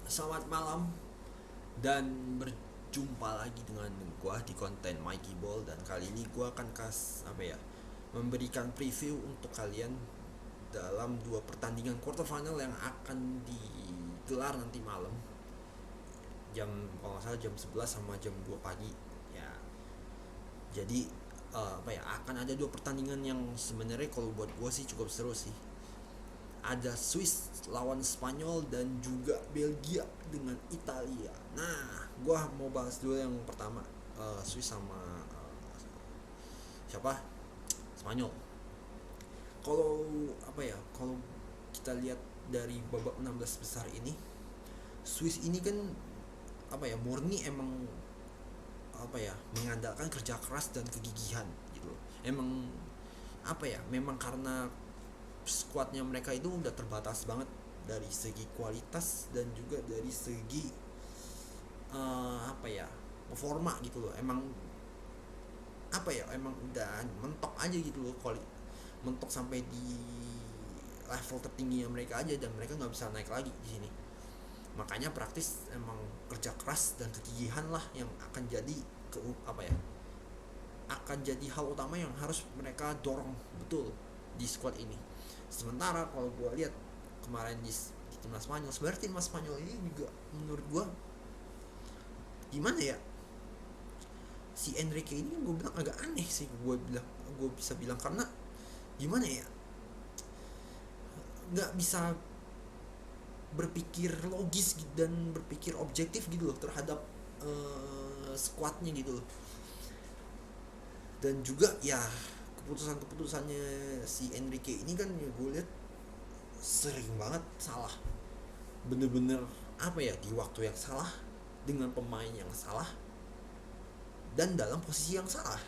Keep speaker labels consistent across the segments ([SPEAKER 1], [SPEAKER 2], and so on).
[SPEAKER 1] Selamat malam dan berjumpa lagi dengan gua di konten Mikey Ball, dan kali ini gua akan memberikan preview untuk kalian dalam dua pertandingan quarter final yang akan digelar nanti malam, jam kalau nggak salah jam 11 sama jam 2 pagi ya. Jadi akan ada dua pertandingan yang sebenarnya kalau buat gua sih cukup seru sih. Ada Swiss lawan Spanyol dan juga Belgia dengan Italia. Nah, gua mau bahas dulu yang pertama, Swiss sama siapa? Spanyol. Kalau kita lihat dari babak 16 besar ini, Swiss ini kan murni emang mengandalkan kerja keras dan kegigihan gitu. Emang memang karena skuadnya mereka itu udah terbatas banget dari segi kualitas dan juga dari segi performa gitu loh. Emang udah mentok aja gitu loh, mentok sampai di level tertingginya mereka aja, dan mereka nggak bisa naik lagi di sini. Makanya praktis emang kerja keras dan kegigihan lah yang akan jadi ke apa ya akan jadi hal utama yang harus mereka dorong betul di squad ini. Sementara kalau gue lihat kemarin di timnas Spanyol, sebenarnya timnas Spanyol ini juga menurut gue gimana ya, si Enrique ini gue bilang agak aneh sih, gue bisa bilang karena gimana ya, nggak bisa berpikir logis dan berpikir objektif gitu loh terhadap squadnya gitu loh. Dan juga ya keputusannya si Enrique ini kan ya gue lihat sering banget salah, bener-bener di waktu yang salah, dengan pemain yang salah, dan dalam posisi yang salah.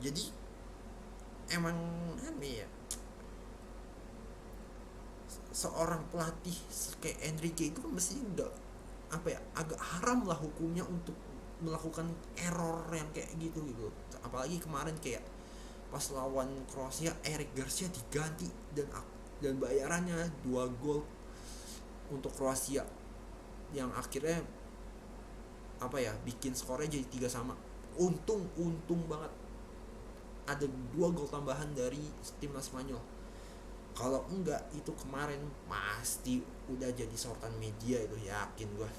[SPEAKER 1] Jadi emang ya, seorang pelatih kayak Enrique itu kan mestinya udah agak haram lah hukumnya untuk melakukan error yang kayak gitu gitu. Apalagi kemarin kayak pas lawan Kroasia, Eric Garcia diganti dan bayarannya 2 gol untuk Kroasia yang akhirnya bikin skornya jadi 3-3. Untung banget ada 2 gol tambahan dari timnas Spanyol. Kalau enggak itu kemarin pasti udah jadi sorotan media itu, yakin gue.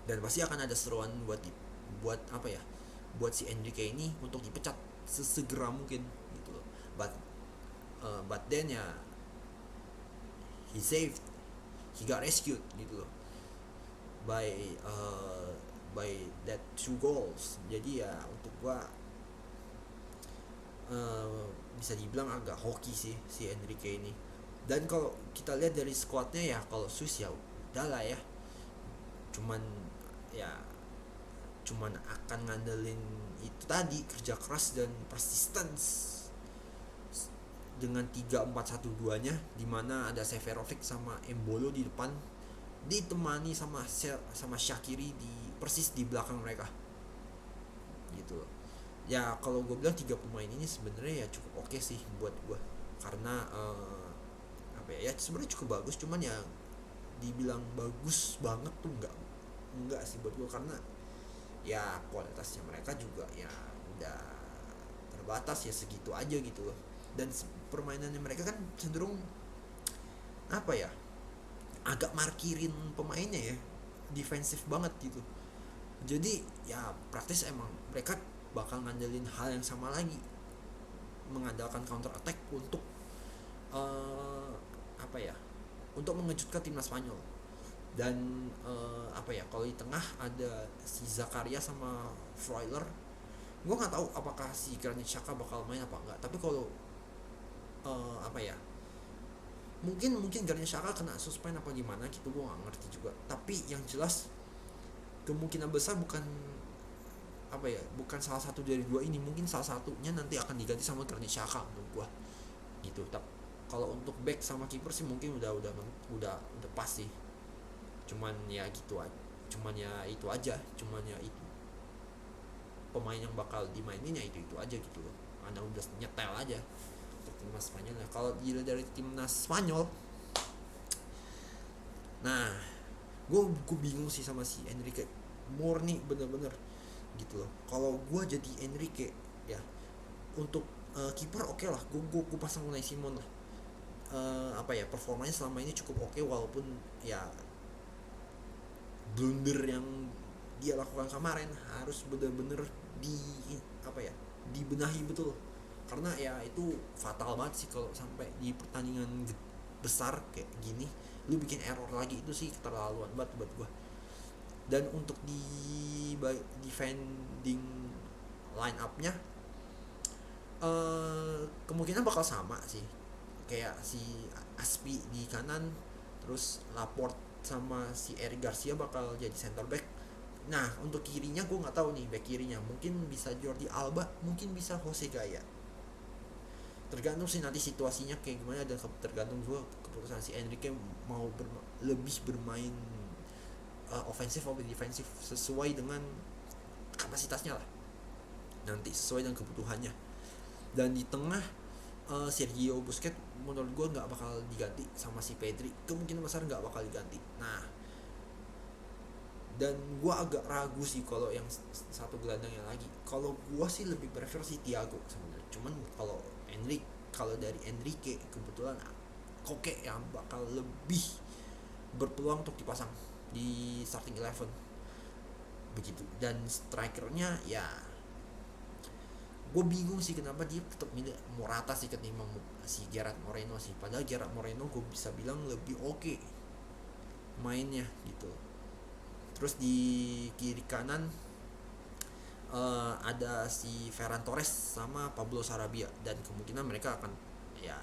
[SPEAKER 1] Dan pasti akan ada seruan buat buat si Enrique ini untuk dipecat sesegera mungkin gitu loh. But then ya, he saved, he got rescued gitu loh, by uh, by that 2 goals. Jadi ya untuk gua uh, bisa dibilang agak hoki sih si Enrique ini. Dan kalau kita lihat dari squadnya ya, kalau Swiss ya udahlah ya, cuman ya cuman akan ngandelin itu tadi, kerja keras dan persistence dengan 3-4-1-2-nya, dimana ada Seferovic sama Embolo di depan, ditemani sama Shaqiri di persis di belakang mereka gitu. Ya kalau gue bilang tiga pemain ini sebenarnya ya cukup oke sih buat gue, karena ya sebenarnya cukup bagus, cuman ya dibilang bagus banget tuh enggak sih buat gue, karena ya kualitasnya mereka juga ya udah terbatas ya, segitu aja gitu loh. Dan permainannya mereka kan cenderung apa ya agak markirin pemainnya ya, defensif banget gitu. Jadi ya praktis emang mereka bakal ngandelin hal yang sama lagi, mengandalkan counter attack untuk uh, apa ya untuk mengejutkan timnas Spanyol. Dan kalau di tengah ada si Zakaria sama Freuler, gue nggak tahu apakah si Granit Xhaka bakal main apa enggak. Tapi kalau uh, apa ya mungkin Granit Xhaka kena suspend apa gimana gitu, gue nggak ngerti juga. Tapi yang jelas kemungkinan besar bukan salah satu dari dua ini, mungkin salah satunya nanti akan diganti sama Granit Xhaka menurut gua gitu. Tapi kalau untuk back sama kiper sih mungkin udah pas sih. Cuman ya gitu aja, cuman ya itu pemain yang bakal dimainin ya itu aja gitu loh. Anda udah nyetel aja untuk timnas Spanyol. Kalau dilihat dari timnas Spanyol, nah Gue bingung sih sama si Enrique, murni bener-bener gitu loh. Kalau gue jadi Enrique ya, untuk kiper oke lah, gue pasang Unai Simon lah. Apa ya, performanya selama ini cukup oke, walaupun ya blunder yang dia lakukan kemarin harus bener-bener di apa ya, dibenahi betul, karena ya itu fatal banget sih kalau sampai di pertandingan besar kayak gini lu bikin error lagi. Itu sih keterlaluan banget buat gua. Dan untuk di defending line up-nya, kemungkinan bakal sama sih, kayak si Aspi di kanan, terus Laporte sama si Eric Garcia bakal jadi center back. Nah untuk kirinya gue nggak tahu nih, back kirinya mungkin bisa Jordi Alba, mungkin bisa Jose Gaya, tergantung sih nanti situasinya kayak gimana, dan tergantung juga keputusan si Enrique mau lebih bermain ofensif atau defensif sesuai dengan kapasitasnya lah, nanti sesuai dengan kebutuhannya. Dan di tengah, Sergio Busquets menurut gue nggak bakal diganti sama si Pedri, kemungkinan besar nggak bakal diganti. Nah dan gue agak ragu sih kalau yang satu gelandangnya lagi. Kalau gue sih lebih prefer si Thiago sebenarnya, cuman kalau dari Enrique kebetulan Koke yang bakal lebih berpeluang untuk dipasang di starting eleven begitu. Dan strikernya ya gue bingung sih kenapa dia tetap milih Morata sih ketimbang si Gerard Moreno sih, padahal Gerard Moreno gue bisa bilang lebih oke mainnya gitu. Terus di kiri kanan, ada si Ferran Torres sama Pablo Sarabia, dan kemungkinan mereka ya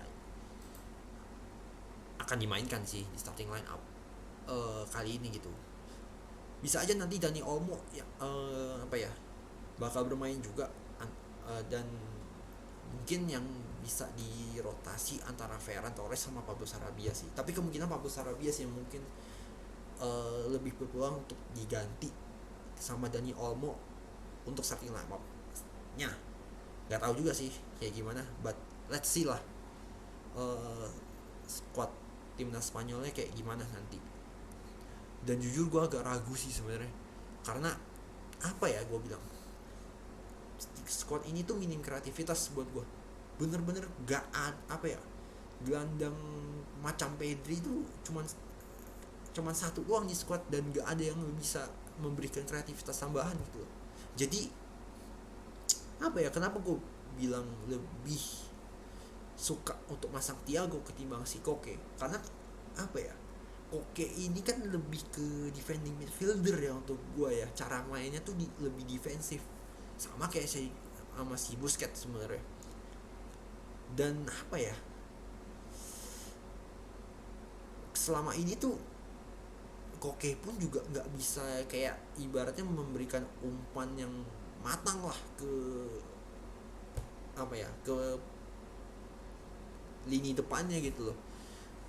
[SPEAKER 1] akan dimainkan sih di starting line up kali ini gitu. Bisa aja nanti Dani Olmo ya, apa ya, bakal bermain juga, dan mungkin yang bisa dirotasi antara Ferran Torres sama Pablo Sarabia sih. Tapi kemungkinan Pablo Sarabia sih yang mungkin lebih berpeluang untuk diganti sama Dani Olmo untuk starting lineup nya. Nggak tahu juga sih kayak gimana, but let's see lah squad timnas Spanyolnya kayak gimana nanti. Dan jujur gue agak ragu sih sebenarnya, karena apa ya, gue bilang squad ini tuh minim kreativitas buat gue. Bener-bener gak apa ya, gelandang macam Pedri itu cuman satu doang di squad, dan gak ada yang bisa memberikan kreativitas tambahan gitu. Jadi apa ya, kenapa gue bilang lebih suka untuk masang Thiago ketimbang si Koke, karena apa ya, Koke ini kan lebih ke defending midfielder ya untuk gue ya, cara mainnya tuh lebih defensif, sama kayak sama si Busquets sebenarnya. Dan apa ya, selama ini tuh Koke pun juga nggak bisa kayak ibaratnya memberikan umpan yang matang lah ke apa ya, ke lini depannya gitu loh.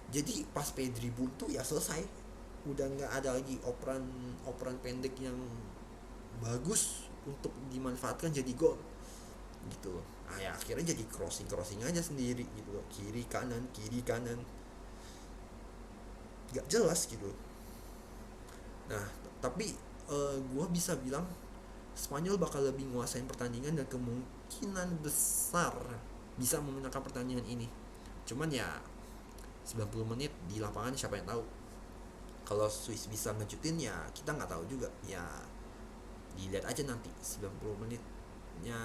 [SPEAKER 1] Jadi pas Pedri buntu ya selesai, udah nggak ada lagi operan pendek yang bagus untuk dimanfaatkan jadi gol gitu loh. Nah ya akhirnya jadi crossing aja sendiri gitu loh, kiri kanan nggak jelas gitu. Nah tapi gue bisa bilang Spanyol bakal lebih nguasain pertandingan dan kemungkinan besar bisa memenangkan pertandingan ini. Cuman ya 90 menit di lapangan siapa yang tahu. Kalau Swiss bisa ngejutin ya kita nggak tahu juga ya, dilihat aja nanti 90 menitnya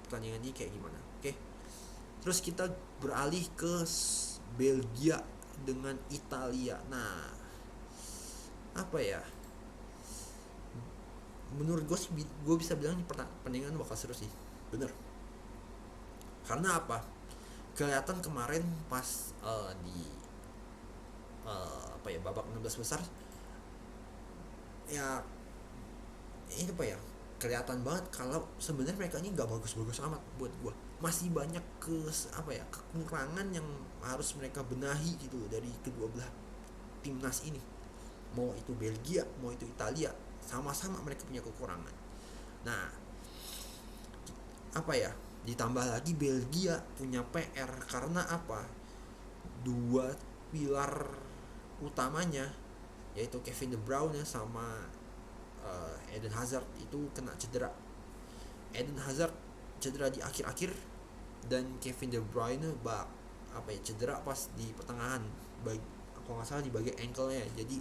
[SPEAKER 1] pertandingan ini kayak gimana. Oke, terus kita beralih ke Belgia dengan Italia. Nah apa ya, menurut gue sih gue bisa bilang ini pertandingan bakal seru sih, bener. Karena apa, kelihatan kemarin pas di apa ya, babak 16 besar ya, ini apa ya, kelihatan banget kalau sebenarnya mereka ini nggak bagus-bagus amat buat gue. Masih banyak apa ya, kekurangan yang harus mereka benahi gitu dari kedua belah timnas ini. Mau itu Belgia mau itu Italia, sama-sama mereka punya kekurangan. Nah apa ya, ditambah lagi Belgia punya PR karena apa, dua pilar utamanya yaitu Kevin De Bruyne sama Eden Hazard itu kena cedera. Eden Hazard cedera di akhir-akhir, dan Kevin De Bruyne cedera pas di pertengahan, kalau nggak salah di bagian ankle-nya. Jadi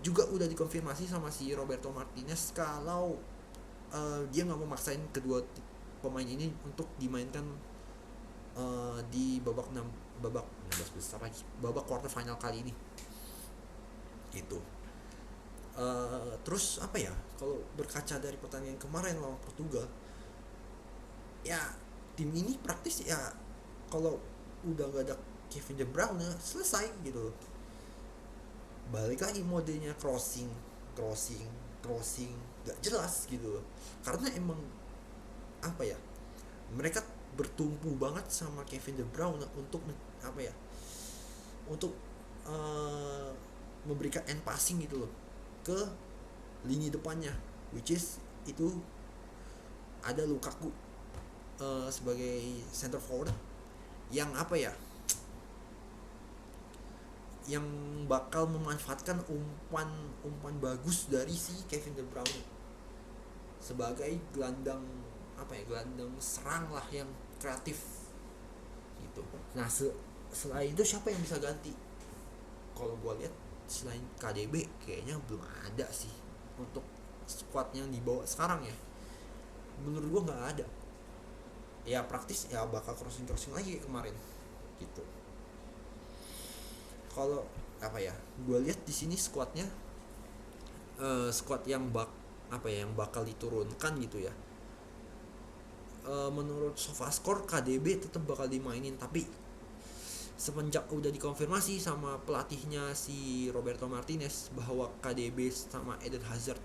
[SPEAKER 1] juga udah dikonfirmasi sama si Roberto Martinez kalau dia nggak mau maksain kedua pemain ini untuk dimainkan di babak 16 besar lagi, babak quarter final kali ini gitu. Terus kalau berkaca dari pertandingan kemarin lawan Portugal, ya tim ini praktis ya, kalau udah gak ada Kevin De Bruyne selesai gitu. Balik lagi modenya crossing gak jelas gitu, karena emang mereka bertumpu banget sama Kevin De Bruyne untuk untuk memberikan end passing gitu loh ke lini depannya, which is itu ada Lukaku sebagai center forward yang yang bakal memanfaatkan umpan bagus dari si Kevin De Bruyne sebagai gelandang gelandang serang lah yang kreatif gitu. Nah selain itu siapa yang bisa ganti? Kalau gue lihat selain KDB kayaknya belum ada sih untuk squad yang dibawa sekarang ya. Menurut gue nggak ada. Ya praktis ya bakal crossing lagi kemarin gitu. Kalau gue lihat di sini squadnya squad yang yang bakal diturunkan gitu ya. Menurut SofaScore KDB tetap bakal dimainin, tapi semenjak udah dikonfirmasi sama pelatihnya si Roberto Martinez bahwa KDB sama Eden Hazard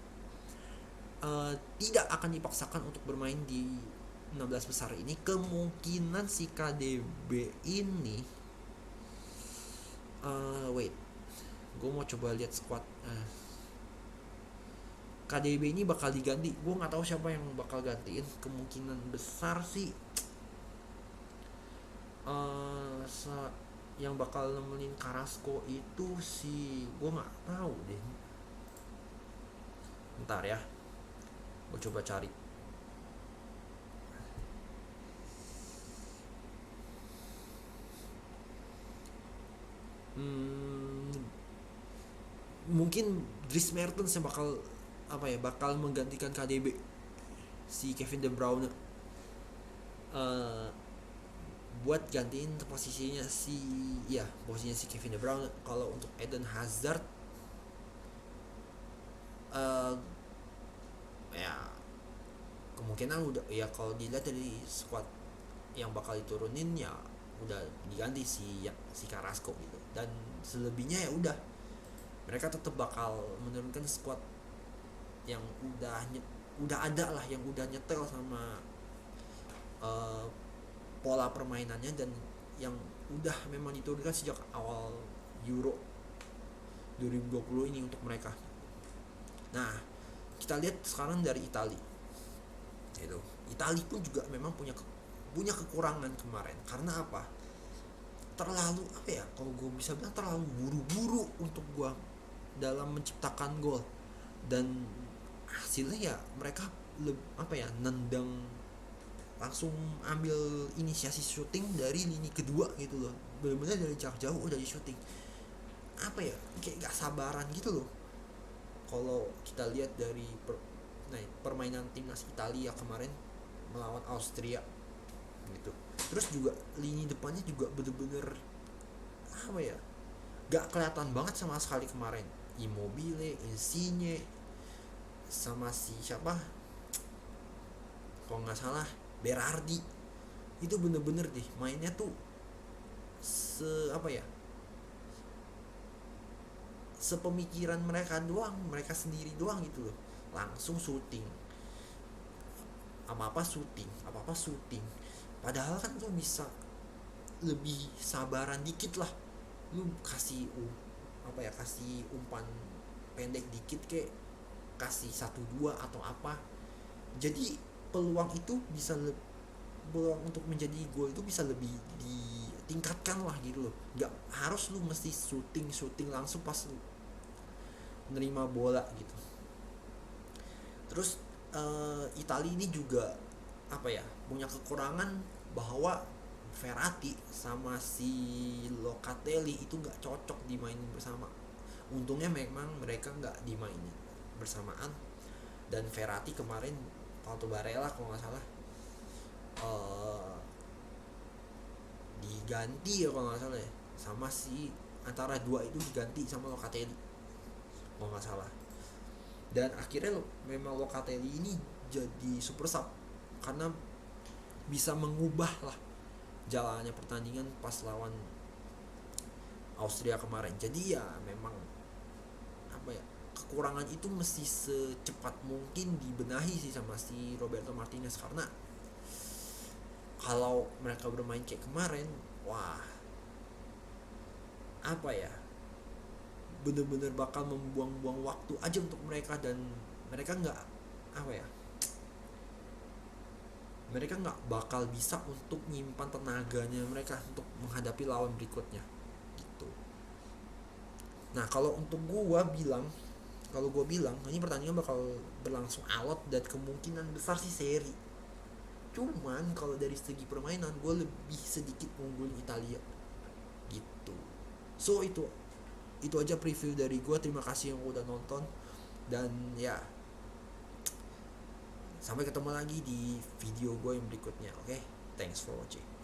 [SPEAKER 1] tidak akan dipaksakan untuk bermain di 16 besar ini, kemungkinan si KDB ini gue mau coba lihat squad KDB ini bakal diganti. Gue nggak tahu siapa yang bakal gantiin. Kemungkinan besar sih yang bakal nemenin Carrasco itu gue nggak tahu deh. Bentar ya, gue coba cari. Mungkin Dries Mertens yang bakal menggantikan KDB, si Kevin De Bruyne, buat gantiin posisinya si Kevin De Bruyne. Kalau untuk Eden Hazard ya kemungkinan udah ya, kalau dilihat dari squad yang bakal diturunin ya udah diganti si Carrasco gitu, dan selebihnya ya udah mereka tetap bakal menurunkan squad yang udah ada lah, yang udah nyetel sama pola permainannya dan yang udah memang diturunkan sejak awal Euro 2020 ini untuk mereka. Nah, kita lihat sekarang dari Italia. Italia pun juga memang punya kekurangan kemarin. Karena apa? Terlalu kalau gue bisa bilang terlalu buru-buru untuk gue dalam menciptakan gol, dan hasilnya ya mereka nendang, langsung ambil inisiasi syuting dari lini kedua gitu loh. Benar-benar dari jauh udah di syuting. Kayak gak sabaran gitu loh. Kalau kita lihat dari permainan timnas Italia kemarin melawan Austria gitu. Terus juga lini depannya juga bener-bener gak kelihatan banget sama sekali kemarin. Immobile, Insigne, sama si siapa kalau nggak salah Berardi, itu bener-bener deh mainnya tuh sepemikiran mereka sendiri doang gitu loh. Langsung syuting, apa-apa syuting. Padahal kan tuh bisa lebih sabaran dikit lah, lu kasih kasih umpan pendek dikit, kayak kasih 1-2 atau apa. Jadi peluang itu peluang untuk menjadi gol itu bisa lebih ditingkatkan lah gitu loh. Gak harus lu mesti syuting langsung pas lu nerima bola gitu. Terus Italia ini juga apa ya, punya kekurangan bahwa Verratti sama si Locatelli itu nggak cocok dimainin bersama. Untungnya memang mereka nggak dimainin bersamaan, dan Verratti kemarin Alto Barella kalau nggak salah eh, diganti ya kalau nggak salah ya, sama si antara dua itu diganti sama Locatelli kalau nggak salah. Dan akhirnya memang Locatelli ini jadi super sub karena bisa mengubah lah jalannya pertandingan pas lawan Austria kemarin. Jadi ya memang apa ya, kekurangan itu mesti secepat mungkin dibenahi sih sama si Roberto Martinez, karena kalau mereka bermain kayak kemarin, wah apa ya, bener-bener bakal membuang-buang waktu aja untuk mereka, dan mereka nggak apa ya, mereka nggak bakal bisa untuk nyimpan tenaganya mereka untuk menghadapi lawan berikutnya gitu. Nah kalau gue bilang ini pertandingan bakal berlangsung alot dan kemungkinan besar sih seri. Cuman kalau dari segi permainan gue lebih sedikit unggul Italia gitu. So itu aja preview dari gue. Terima kasih yang udah nonton, dan ya sampai ketemu lagi di video gue yang berikutnya. Oke, thanks for watching.